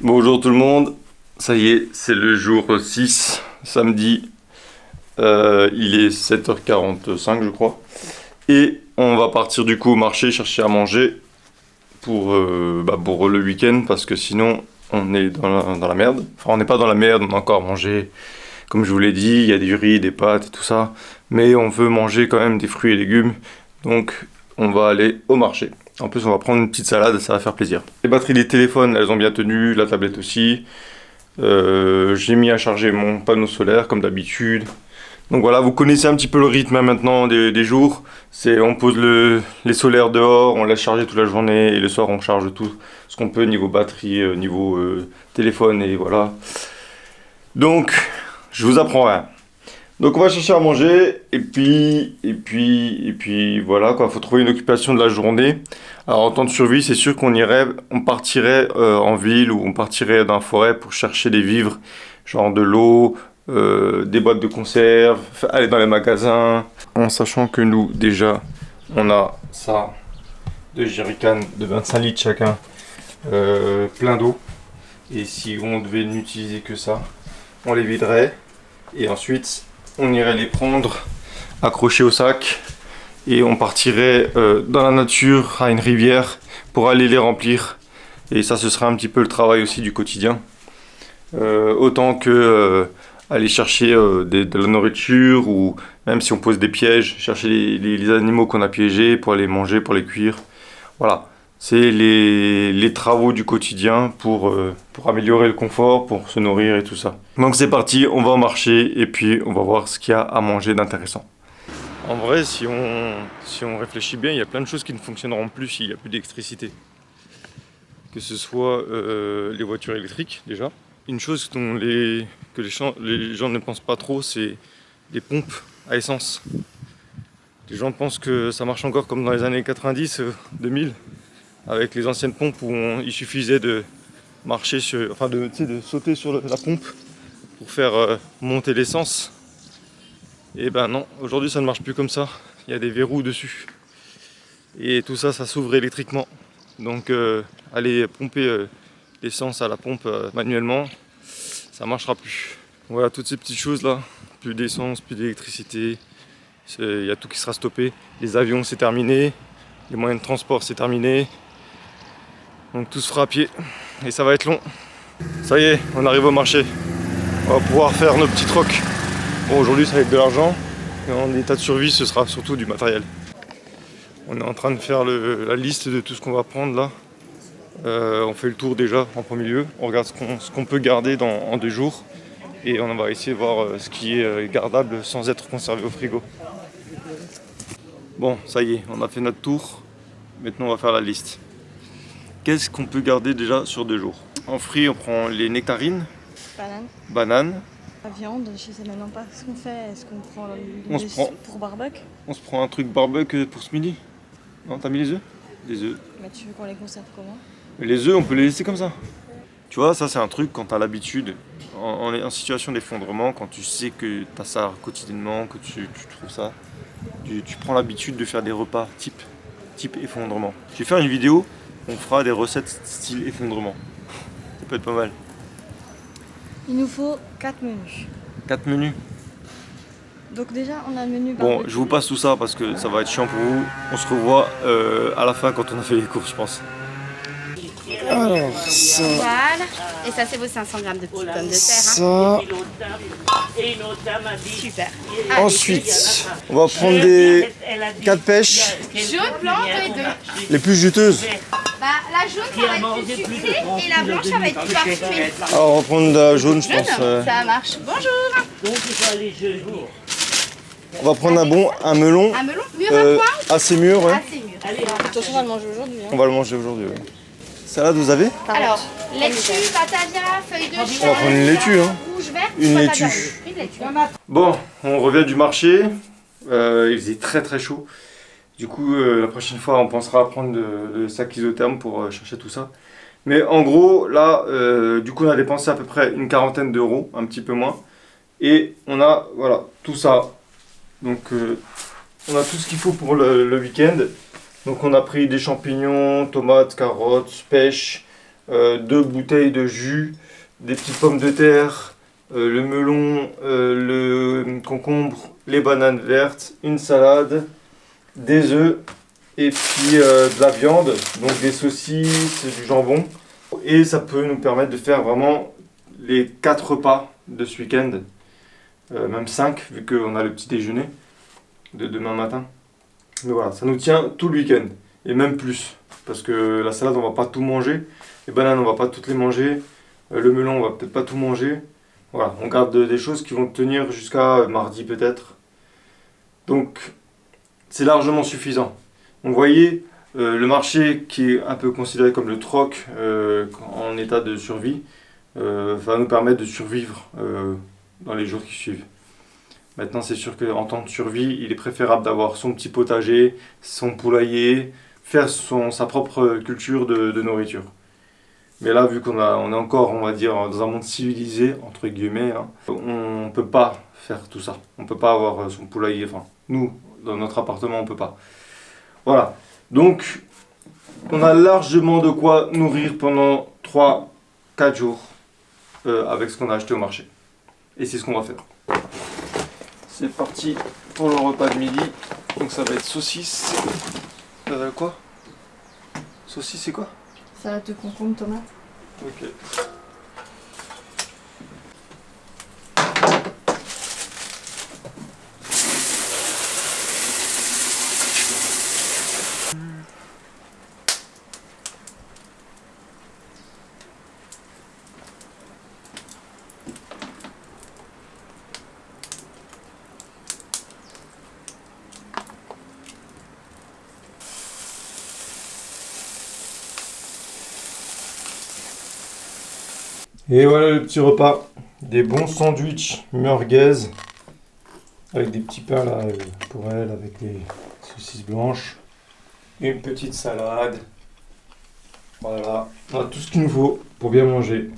Bonjour tout le monde, ça y est, c'est le jour 6, samedi, il est 7h45 je crois, et on va partir du coup au marché chercher à manger pour le week-end parce que sinon on est dans la merde. Enfin on n'est pas dans la merde, on a encore mangé, comme je vous l'ai dit, il y a du riz, des pâtes et tout ça, mais on veut manger quand même des fruits et légumes, donc on va aller au marché. En plus, on va prendre une petite salade, ça va faire plaisir. Les batteries des téléphones, elles ont bien tenu, la tablette aussi. J'ai mis à charger mon panneau solaire comme d'habitude. Donc voilà, vous connaissez un petit peu le rythme hein, maintenant des jours. C'est on pose les solaires dehors, on laisse charger toute la journée et le soir on charge tout ce qu'on peut niveau batterie, niveau téléphone et voilà. Donc, je vous apprends rien. Donc on va chercher à manger et puis voilà quoi, faut trouver une occupation de la journée. Alors en temps de survie, c'est sûr on partirait en ville ou on partirait dans la forêt pour chercher des vivres, genre de l'eau, des boîtes de conserve, aller dans les magasins. En sachant que nous déjà, on a ça, deux jerrycans de 25 litres chacun, plein d'eau. Et si on devait n'utiliser que ça, on les viderait et ensuite on irait les prendre, accrochés au sac, et on partirait dans la nature, à une rivière, pour aller les remplir. Et ça, ce serait un petit peu le travail aussi du quotidien. Autant que aller chercher de la nourriture, ou même si on pose des pièges, chercher les animaux qu'on a piégés pour les manger, pour les cuire. Voilà. C'est les travaux du quotidien pour améliorer le confort, pour se nourrir et tout ça. Donc c'est parti, on va au marché et puis on va voir ce qu'il y a à manger d'intéressant. En vrai, si on réfléchit bien, il y a plein de choses qui ne fonctionneront plus s'il n'y a plus d'électricité. Que ce soit les voitures électriques déjà. Une chose que les gens ne pensent pas trop, c'est les pompes à essence. Les gens pensent que ça marche encore comme dans les années 90, 2000. Avec les anciennes pompes où il suffisait de marcher de sauter sur la pompe pour faire monter l'essence. Et ben non, aujourd'hui ça ne marche plus comme ça. Il y a des verrous dessus. Et tout ça, ça s'ouvre électriquement. Donc aller pomper l'essence à la pompe manuellement, ça marchera plus. Voilà, toutes ces petites choses là, plus d'essence, plus d'électricité, il y a tout qui sera stoppé. Les avions c'est terminé, les moyens de transport c'est terminé. Donc tout se fera à pied et ça va être long. Ça y est, on arrive au marché. On va pouvoir faire nos petits trocs. Bon, aujourd'hui ça va être de l'argent. Et en état de survie, ce sera surtout du matériel. On est en train de faire la liste de tout ce qu'on va prendre là. On fait le tour déjà en premier lieu. On regarde ce qu'on peut garder en 2 jours. Et on va essayer de voir ce qui est gardable sans être conservé au frigo. Bon, ça y est, on a fait notre tour. Maintenant on va faire la liste. Qu'est-ce qu'on peut garder déjà sur 2 jours? En fruits, on prend les nectarines, bananes. La viande, je sais maintenant pas ce qu'on fait. Est-ce qu'on prend pour barbecue? On se prend un truc barbecue pour ce midi. Non, t'as mis les œufs? Les œufs. Mais tu veux qu'on les conserve comment? Les œufs, on peut les laisser comme ça. Tu vois, ça c'est un truc quand t'as l'habitude, en situation d'effondrement, quand tu sais que t'as ça quotidiennement, que tu trouves ça, tu prends l'habitude de faire des repas type effondrement. Je vais faire une vidéo. On fera des recettes style effondrement. Ça peut être pas mal. Il nous faut 4 menus. 4 menus. Donc déjà, on a le menu Bon, barbecue. je vous passe tout ça parce que ça va être chiant pour vous. On se revoit à la fin quand on a fait les courses, je pense. Alors, ça... Voilà. Et ça, c'est vos 500 grammes de petites pommes de terre. Ça... Super. Ensuite, on va prendre des 4 pêches, Jaune, blanc, et 2. les plus juteuses. Bah, la jaune, ça va être plus sucrée et la blanche, ça va être plus parfumée. Alors, on va prendre de la jaune, je pense. Ça marche. Bonjour. On va prendre un melon Un melon, mûr à point assez mûr. Ouais. assez mûr. De toute façon, on va le manger aujourd'hui. On va le manger aujourd'hui. Ouais. Salade, vous avez? Alors, laitue, batavia, feuille de chêne. On va prendre une laitue, hein. Rouge, vert, Une batavia. laitue. Une laitue. Bon, on revient du marché. Il faisait très très chaud. Du coup, la prochaine fois, on pensera à prendre le sac isotherme pour chercher tout ça. Mais en gros, là, du coup, on a dépensé à peu près une 40aine d'euros, un petit peu moins. Et on a, voilà, tout ça. Donc, on a tout ce qu'il faut pour le week-end. Donc, on a pris des champignons, tomates, carottes, pêches, 2 bouteilles de jus, des petites pommes de terre, le melon, le concombre, les bananes vertes, une salade, des œufs et puis de la viande, donc des saucisses, du jambon. Et ça peut nous permettre de faire vraiment les 4 repas de ce week-end, même 5 vu qu'on a le petit déjeuner de demain matin. Mais voilà, ça nous tient tout le week-end et même plus parce que la salade on va pas tout manger, les bananes on va pas toutes les manger, le melon on va peut-être pas tout manger. Voilà, on garde des choses qui vont tenir jusqu'à mardi peut-être. Donc c'est largement suffisant. Donc vous voyez, le marché qui est un peu considéré comme le troc en état de survie va nous permettre de survivre dans les jours qui suivent. Maintenant c'est sûr qu'en temps de survie, il est préférable d'avoir son petit potager, son poulailler, faire sa propre culture de nourriture. Mais là, vu on est encore, on va dire, dans un monde civilisé, entre guillemets, hein, on ne peut pas faire tout ça. On ne peut pas avoir son poulailler, enfin, nous, dans notre appartement, on ne peut pas. Voilà. Donc, on a largement de quoi nourrir pendant 3-4 jours avec ce qu'on a acheté au marché. Et c'est ce qu'on va faire. C'est parti pour le repas de midi. Donc ça va être saucisse. Quoi? Saucisse, c'est quoi? Salade de concombre, tomate. Ok. Et voilà le petit repas, des bons sandwichs merguez avec des petits pains là pour elle, avec des saucisses blanches, une petite salade. Voilà, on a tout ce qu'il nous faut pour bien manger.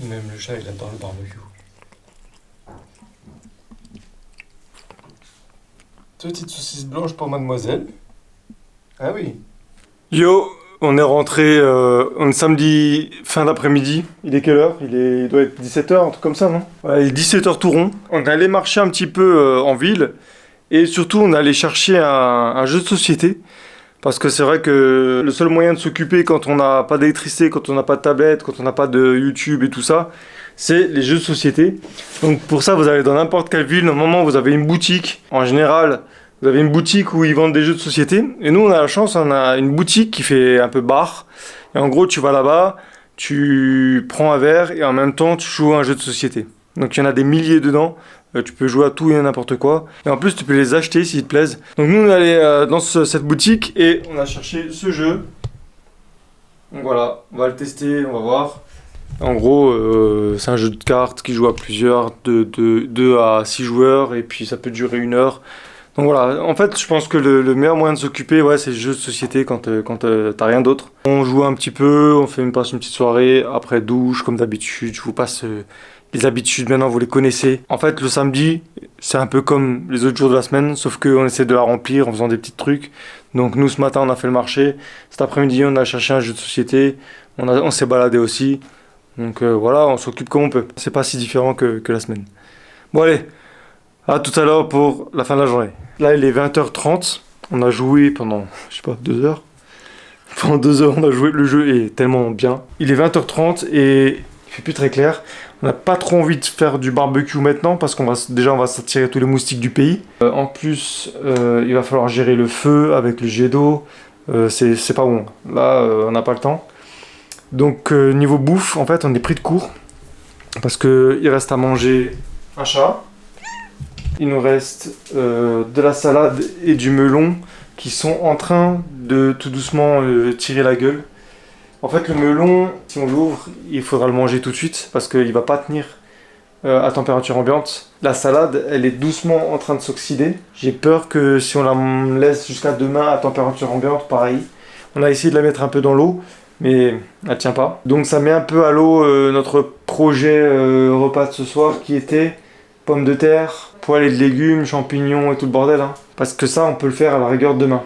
Même le chat il adore le barbecue. Petite saucisse blanche pour mademoiselle. Ah oui. Yo, on est rentré, on est samedi fin d'après-midi. Il est quelle heure? Il doit être 17h, un truc comme ça, non? Ouais, il est 17h tout rond. On est allé marcher un petit peu en ville. Et surtout, on est allé chercher un jeu de société. Parce que c'est vrai que le seul moyen de s'occuper quand on n'a pas d'électricité, quand on n'a pas de tablette, quand on n'a pas de YouTube et tout ça, c'est les jeux de société. Donc pour ça, vous allez dans n'importe quelle ville, normalement vous avez une boutique. En général, vous avez une boutique où ils vendent des jeux de société. Et nous, on a la chance, on a une boutique qui fait un peu bar. Et en gros, tu vas là-bas, tu prends un verre et en même temps, tu joues à un jeu de société. Donc il y en a des milliers dedans. Tu peux jouer à tout et à n'importe quoi. Et en plus, tu peux les acheter s'ils te plaisent. Donc nous, on est allé dans cette boutique et on a cherché ce jeu. Donc voilà, on va le tester, on va voir. En gros, c'est un jeu de cartes qui joue à plusieurs, de 2 à 6 joueurs. Et puis ça peut durer 1 heure. Donc voilà, en fait, je pense que le meilleur moyen de s'occuper, ouais, c'est le jeu de société quand t'as rien d'autre. On joue un petit peu, passe une petite soirée, après douche, comme d'habitude. Je vous passe les habitudes, maintenant vous les connaissez. En fait, le samedi, c'est un peu comme les autres jours de la semaine, sauf qu'on essaie de la remplir en faisant des petits trucs. Donc nous, ce matin, on a fait le marché. Cet après-midi, on a cherché un jeu de société. On s'est baladé aussi. Donc voilà, on s'occupe comme on peut. C'est pas si différent que la semaine. Bon allez, à tout à l'heure pour la fin de la journée. Là, il est 20h30. On a joué pendant, je sais pas, 2 heures. Pendant 2 heures, on a joué. Le jeu est tellement bien. Il est 20h30 et il fait plus très clair. On n'a pas trop envie de faire du barbecue maintenant parce qu'on va s'attirer tous les moustiques du pays. En plus, il va falloir gérer le feu avec le jet d'eau. C'est pas bon. Là, on n'a pas le temps. Donc, niveau bouffe, en fait, on est pris de court parce qu'il reste à manger un chat. Il nous reste de la salade et du melon qui sont en train de tout doucement tirer la gueule. En fait, le melon, si on l'ouvre, il faudra le manger tout de suite parce qu'il ne va pas tenir à température ambiante. La salade, elle est doucement en train de s'oxyder. J'ai peur que si on la laisse jusqu'à demain à température ambiante, pareil. On a essayé de la mettre un peu dans l'eau, mais elle ne tient pas. Donc ça met un peu à l'eau notre projet repas de ce soir qui était pommes de terre, poêlée de légumes, champignons et tout le bordel. Hein. Parce que ça, on peut le faire à la rigueur demain.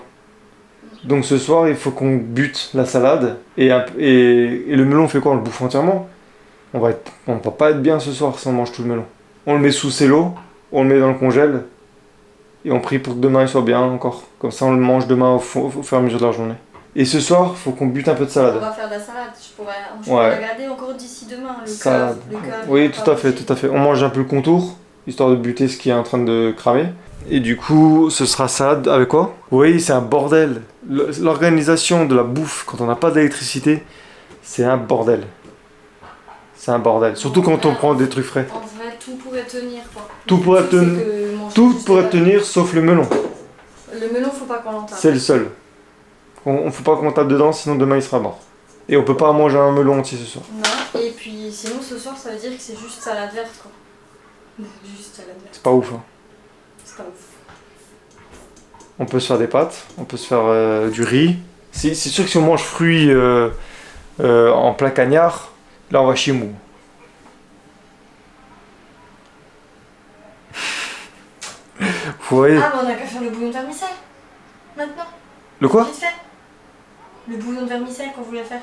Donc ce soir, il faut qu'on bute la salade. Et le melon, on fait quoi? On le bouffe entièrement? On va pas être bien ce soir si on mange tout le melon. On le met sous cello, on le met dans le congèle. Et on prie pour que demain il soit bien encore. Comme ça, on le mange demain au fur et à mesure de la journée. Et ce soir, il faut qu'on bute un peu de salade. On va faire de la salade. Je pourrais la garder encore d'ici demain. Salade. Oui, tout à fait, tout à fait. On mange un peu le contour, histoire de buter ce qui est en train de cramer. Et du coup, ce sera salade avec quoi? Oui, c'est un bordel. L'organisation de la bouffe, quand on n'a pas d'électricité, c'est un bordel. C'est un bordel. Surtout quand on prend des trucs frais. En vrai, tout pourrait tenir, quoi. Tout pourrait tenir sauf le melon. Le melon, faut pas qu'on l'entame. C'est le seul. On faut pas qu'on tape dedans, sinon demain il sera mort. Et on peut pas manger un melon entier ce soir. Non, et puis sinon ce soir ça veut dire que c'est juste salade verte, quoi. Juste salade verte. C'est pas ouf, hein. C'est pas ouf. On peut se faire des pâtes, on peut se faire du riz. C'est sûr que si on mange fruits en plein cagnard, là on va chier mou. Vous voyez? Ah, mais on a qu'à faire le bouillon de vermicelle. Maintenant. Le quoi? Vite fait. Le bouillon de vermicelle qu'on voulait faire.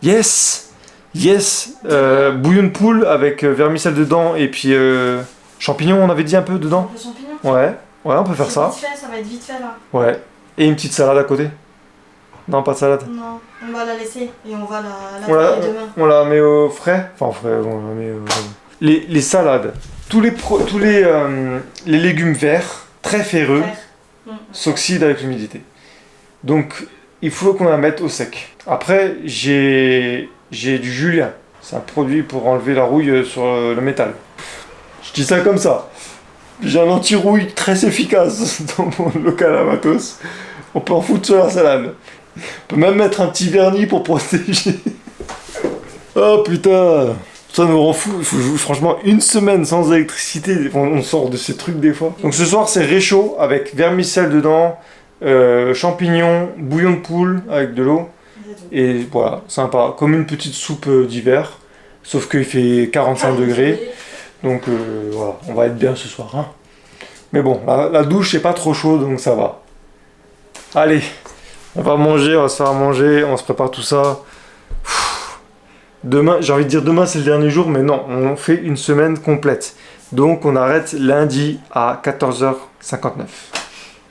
Yes! Yes! Bouillon de poule avec vermicelle dedans et puis champignons, on avait dit un peu dedans? Un peu champignons. Ouais, on peut faire ça. Vite fait, ça va être vite fait là. Ouais. Et une petite salade à côté? Non, pas de salade. Non, on va la laisser et on va la faire demain. On la met au frais? Enfin, au frais, on la met au... Les salades, tous les légumes verts, très ferreux, s'oxydent avec l'humidité. Donc, il faut qu'on la mette au sec. Après, j'ai du Julien. C'est un produit pour enlever la rouille sur le métal. Je dis ça comme ça. J'ai un anti-rouille très efficace dans mon local à matos. On peut en foutre sur la salade. On peut même mettre un petit vernis pour protéger. Oh putain! Ça nous rend fou. Franchement, une semaine sans électricité, on sort de ces trucs des fois. Donc ce soir, c'est réchaud avec vermicelle dedans, champignons, bouillon de poule avec de l'eau. Et voilà, sympa. Comme une petite soupe d'hiver. Sauf qu'il fait 45 degrés. Donc voilà, on va être bien ce soir. Hein. Mais bon, la douche, c'est pas trop chaud, donc ça va. Allez, on va manger, on va se faire manger, on se prépare tout ça. Demain, j'ai envie de dire demain c'est le dernier jour, mais non, on fait une semaine complète. Donc on arrête lundi à 14h59.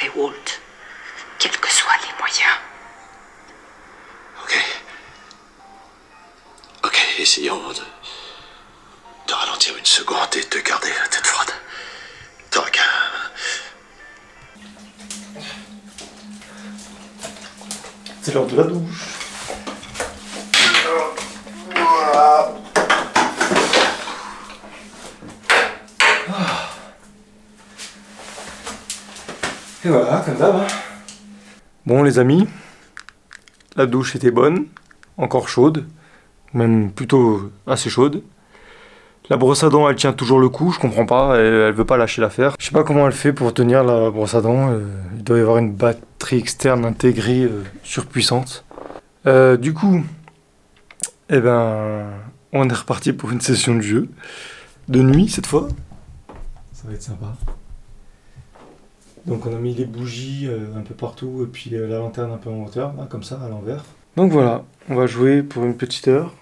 Et Walt, quels que soient les moyens. Ok, essayons de ralentir une seconde et de garder la tête froide. T'auras qu'à... C'est l'heure de la douche. Et voilà, comme d'hab. Bon les amis, la douche était bonne, encore chaude, même plutôt assez chaude. La brosse à dents, elle tient toujours le coup, je comprends pas, elle veut pas lâcher l'affaire. Je sais pas comment elle fait pour tenir la brosse à dents, il doit y avoir une batterie externe intégrée surpuissante. Du coup, eh ben, on est reparti pour une session de jeu, de nuit cette fois. Ça va être sympa. Donc on a mis les bougies un peu partout et puis la lanterne un peu en hauteur, là, comme ça, à l'envers. Donc voilà, on va jouer pour une petite heure.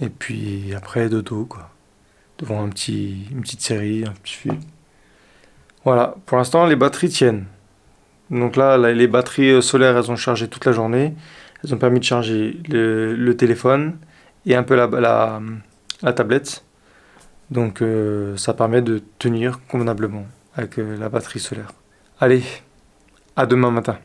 Et puis après, dodo, quoi. Devant une petite série, un petit film. Voilà, pour l'instant, les batteries tiennent. Donc là, les batteries solaires, elles ont chargé toute la journée. Elles ont permis de charger le téléphone et un peu la tablette. Donc ça permet de tenir convenablement avec la batterie solaire. Allez, à demain matin.